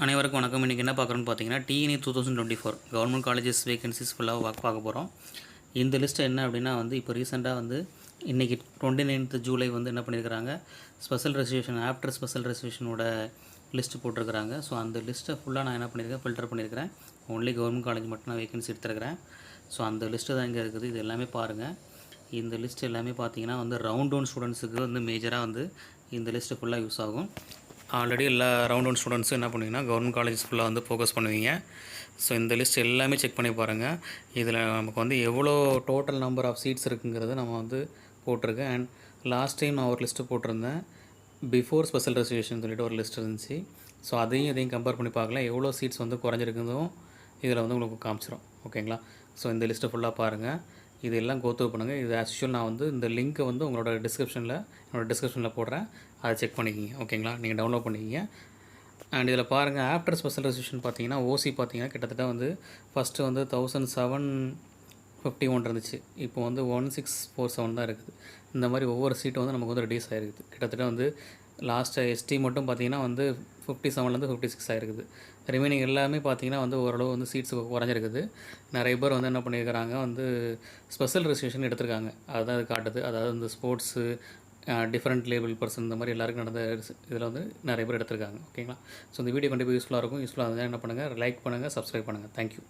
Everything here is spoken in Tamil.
அனைவருக்கும் வணக்கம். இன்றைக்கி என்ன பார்க்குறோன்னு பார்த்தீங்கன்னா, டிஎன்இ 2024 கவர்மெண்ட் காலேஜஸ் வேகன்சிஸ் ஃபுல்லாக பார்க்க போகிறோம். இந்த லிஸ்ட்டு என்ன அப்படின்னா இப்போ ரீசெண்டாக இன்றைக்கி 29th ஜூலை என்ன பண்ணியிருக்கிறாங்க, ஸ்பெஷல் ரெசர்வேஷன் ஆஃப்டர் ஸ்பெஷல் ரெசர்வேஷனோட லிஸ்ட்டு போட்டிருக்கிறாங்க. ஸோ அந்த லிஸ்ட்டை ஃபுல்லாக நான் என்ன பண்ணியிருக்கேன், ஃபில்டர் பண்ணியிருக்கிறேன். ஒன்லி கவர்மெண்ட் காலேஜ் மட்டும் நான் வேகன்சி எடுத்துருக்கிறேன். ஸோ அந்த லிஸ்ட்டு தான் இங்கே இருக்குது. இது எல்லாமே பாருங்கள். இந்த லிஸ்ட் எல்லாமே பார்த்தீங்கன்னா ரவுண்ட் டவுன் ஸ்டூடெண்ட்ஸுக்கு மேஜராக இந்த லிஸ்ட்டு ஃபுல்லாக யூஸ் ஆகும். ஆல்ரெடி எல்லா ரவுண்ட் ஒன் ஸ்டூடெண்ட்ஸும் என்ன பண்ணுவீங்கன்னா கவர்மெண்ட் காலேஜஸ் ஃபுல்லாக ஃபோக்கஸ் பண்ணுவீங்க. ஸோ இந்த லிஸ்ட் எல்லாமே செக் பண்ணி பாருங்கள். இதில் நமக்கு எவ்வளோ டோட்டல் நம்பர் ஆஃப் சீட்ஸ் இருக்குங்கிறத நம்ம போட்டிருக்கேன். அண்ட் லாஸ்ட் டைம் நான் ஒரு லிஸ்ட்டு போட்டிருந்தேன், பிஃபோர் ஸ்பெஷல் ரெசர்வேஷன் சொல்லிட்டு ஒரு லிஸ்ட் இருந்துச்சு. ஸோ இதையும் கம்பேர் பண்ணி பார்க்கலாம். எவ்வளோ சீட்ஸ் குறைஞ்சிருக்குதும் இதில் உங்களுக்கு காமிச்சிடும். ஓகேங்களா? ஸோ இந்த லிஸ்ட்டு ஃபுல்லாக பாருங்கள். இது எல்லாம் கோத்ரூ பண்ணுங்கள். இது ஆஸ் யூஷுவல் நான் இந்த லிங்க்கை உங்களோட டிஸ்கிரிப்ஷனில் போடுறேன். அதை செக் பண்ணிக்கிங்க. ஓகேங்களா? நீங்கள் டவுன்லோட் பண்ணிக்கிங்க. அண்ட் இதில் பாருங்கள், ஆஃப்டர் ஸ்பெஷல் ரெசர்வேஷன் பார்த்தீங்கன்னா ஓசி பார்த்தீங்கன்னா கிட்டத்தட்ட ஃபஸ்ட்டு 1751 இருந்துச்சு. இப்போ 1647 தான் இருக்குது. இந்த மாதிரி ஒவ்வொரு சீட்டும் நமக்கு ரெடியூஸ் ஆகிருக்குது. கிட்டத்தட்ட லாஸ்ட்டு எஸ்டி மட்டும் பார்த்தீங்கன்னா 57லேருந்து 56 ஆகிருக்குது. ரிமைனிங் எல்லாமே பார்த்தீங்கன்னா ஓரளவு சீட்ஸ் குறைஞ்சிருக்குது. நிறைய பேர் என்ன பண்ணியிருக்கிறாங்க, ஸ்பெஷல் ரெசர்வேஷன் எடுத்திருக்காங்க. அதுதான் அது காட்டுது. அதாவது ஸ்போர்ட்ஸு, டிஃப்ரெண்ட் லேபிள் பர்சன், இந்த மாதிரி எல்லாருக்கும் நடந்த இதில் நிறைய பேர் எடுத்திருக்காங்க. ஓகேங்களா? ஸோ இந்த வீடியோ கண்டிப்பாக யூஸ்ஃபுல்லாக இருக்கும். யூஸ்ஃபுல்லாக இருந்தால் என்ன பண்ணுங்கள், லைக் பண்ணுங்கள், சப்ஸ்கிரைப் பண்ணுங்கள். தேங்க்யூ.